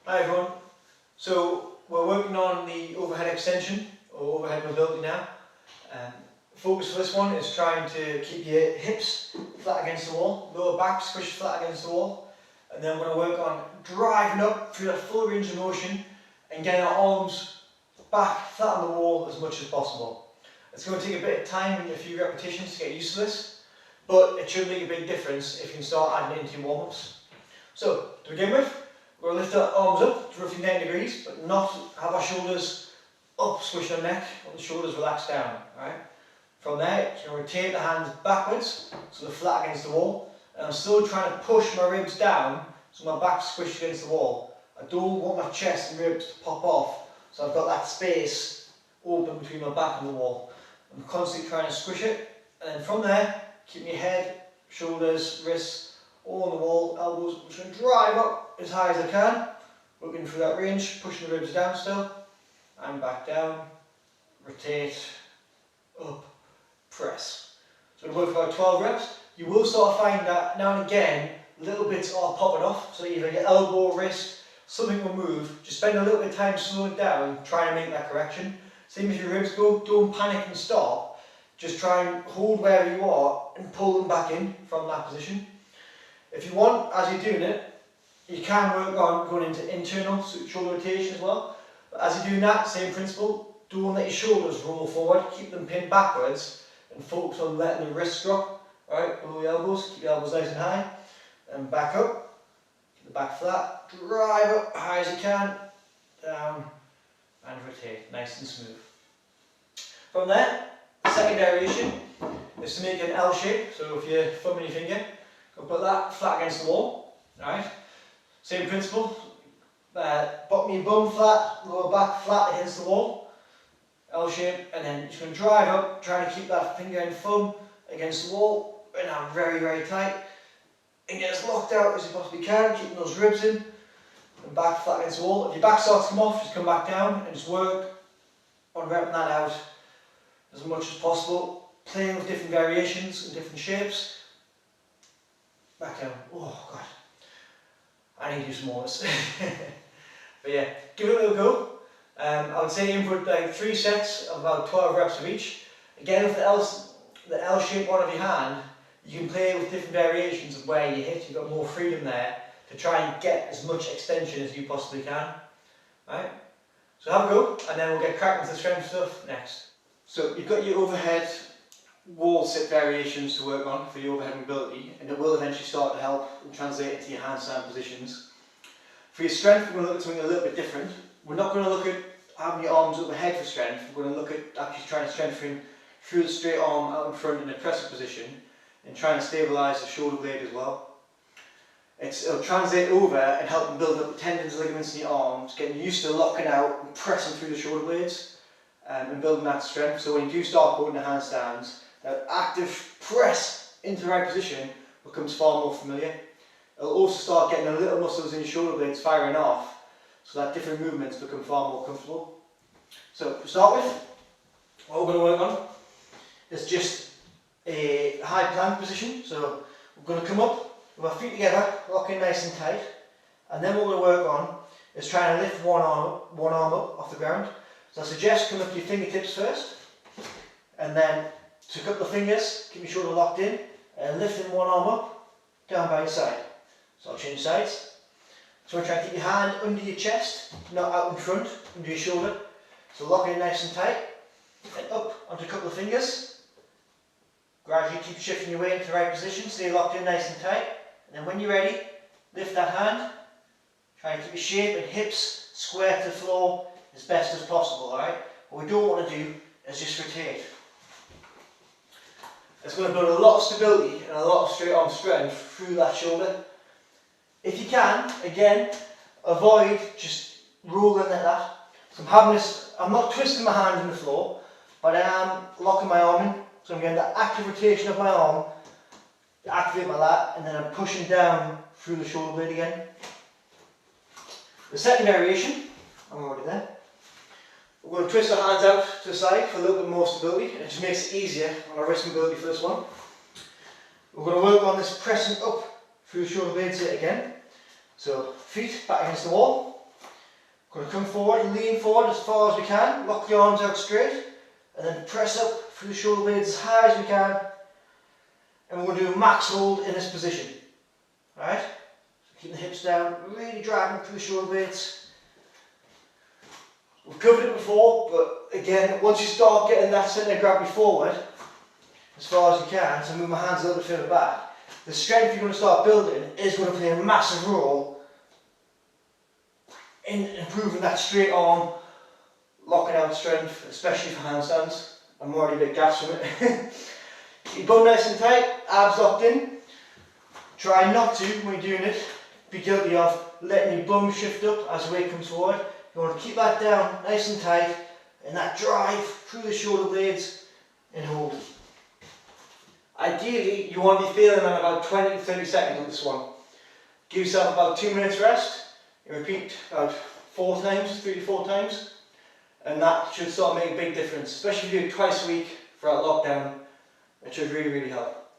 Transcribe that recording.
Hi everyone. So we're working on the overhead extension or overhead mobility now. Focus for this one is trying to keep your hips flat against the wall, lower back squished flat against the wall, and then we're going to work on driving up through that full range of motion and getting our arms back flat on the wall as much as possible. It's going to take a bit of time and a few repetitions to get used to this, but it should make a big difference if you can start adding it into your warm-ups. So to begin with, we're going to lift our arms up to roughly 90 degrees, but not have our shoulders up, squish our neck, or the shoulders relaxed down. Right? From there, you're going to rotate the hands backwards, so they're flat against the wall, and I'm still trying to push my ribs down, so my back's squished against the wall. I don't want my chest and ribs to pop off, so I've got that space open between my back and the wall. I'm constantly trying to squish it, and then from there, keep your head, shoulders, wrists, all on the wall, elbows. I'm just going to drive up as high as I can, working through that range, pushing the ribs down still, and back down, rotate, up, press. So we'll work for about 12 reps. You will start to find that now and again, little bits are popping off, so either your elbow, wrist, something will move. Just spend a little bit of time slowing down, trying to make that correction. Same if your ribs go, don't panic and stop. Just try and hold wherever you are and pull them back in from that position. If you want, as you're doing it, you can work on going into internal shoulder rotation as well. But as you're doing that, same principle, don't let your shoulders roll forward, keep them pinned backwards and focus on letting the wrists drop, right, below the elbows, keep the elbows nice and high, and back up, keep the back flat, drive up high as you can, down, and rotate, nice and smooth. From there, the second variation is to make an L shape, so if your thumb and your finger, go put that flat against the wall, right? Same principle, bottom of your bum flat, lower back flat against the wall, L shape, and then you're just going to drive up, trying to keep that finger and thumb against the wall, right now very, very tight, and get as locked out as you possibly can, keeping those ribs in, and back flat against the wall. If your back starts to come off, just come back down and just work on repping that out as much as possible, playing with different variations and different shapes. Back down. Oh god, I need to do some more of this. But yeah, give it a little go. I would say input like 3 sets of about 12 reps of each. Again, with the L-shaped one of your hand, you can play with different variations of where you hit. You've got more freedom there to try and get as much extension as you possibly can. Right? So have a go, and then we'll get cracking to the strength stuff next. So you've got your overhead wall sit variations to work on for your overhead mobility, and it will eventually start to help and translate into your handstand positions. For your strength, we're going to look at something a little bit different. We're not going to look at having your arms overhead for strength. We're going to look at actually trying to strengthen through the straight arm out in front in a pressing position and trying to stabilise the shoulder blade as well. It'll translate over and help build up the tendons, ligaments in your arms, getting used to locking out and pressing through the shoulder blades and building that strength. So when you do start going to handstands, that active press into the right position becomes far more familiar. It'll also start getting the little muscles in your shoulder blades firing off, so that different movements become far more comfortable. So to start with, what we're going to work on is just a high plank position. So we're going to come up with our feet together, locking nice and tight, and then what we're going to work on is trying to lift one arm up off the ground. So I suggest come up to your fingertips first, and then to a couple of fingers, keep your shoulder locked in, and lifting one arm up, down by your side. So I'll change sides. So we're trying to keep your hand under your chest, not out in front, under your shoulder. So lock it in nice and tight, and up onto a couple of fingers. Gradually keep shifting your weight into the right position, stay locked in nice and tight. And then when you're ready, lift that hand. Try and keep your shape and hips square to the floor as best as possible, alright? What we don't want to do is just rotate. It's going to build a lot of stability and a lot of straight arm strength through that shoulder. If you can, again, avoid just rolling like that. So I'm not twisting my hand in the floor, but I am locking my arm in. So I'm getting that active rotation of my arm to activate my lat, and then I'm pushing down through the shoulder blade again. The second variation, I'm already there. We're going to twist our hands out to the side for a little bit more stability, and it just makes it easier on our wrist mobility for this one. We're going to work on this pressing up through the shoulder blades here again. So feet back against the wall, Going to come forward and lean forward as far as we can, lock the arms out straight, and then press up through the shoulder blades as high as we can. And we're going to do a max hold in this position. Alright? So keep the hips down, really driving through the shoulder blades. We've covered it before, but again, once you start getting that centre of gravity forward, as far as you can, so move my hands a little bit further back, the strength you're going to start building is going to play a massive role in improving that straight arm, locking out strength, especially for handstands. I'm already a bit gassed from it. Keep your bum nice and tight, abs locked in. Try not to, when you're doing it, be guilty of letting your bum shift up as the weight comes forward. You want to keep that down nice and tight, and that drive through the shoulder blades and hold. Ideally, you want to be feeling on about 20 to 30 seconds on this one. Give yourself about 2 minutes rest, and repeat about 4 times, 3 to 4 times, and that should start making a big difference, especially if you do it twice a week throughout lockdown. It should really, really help.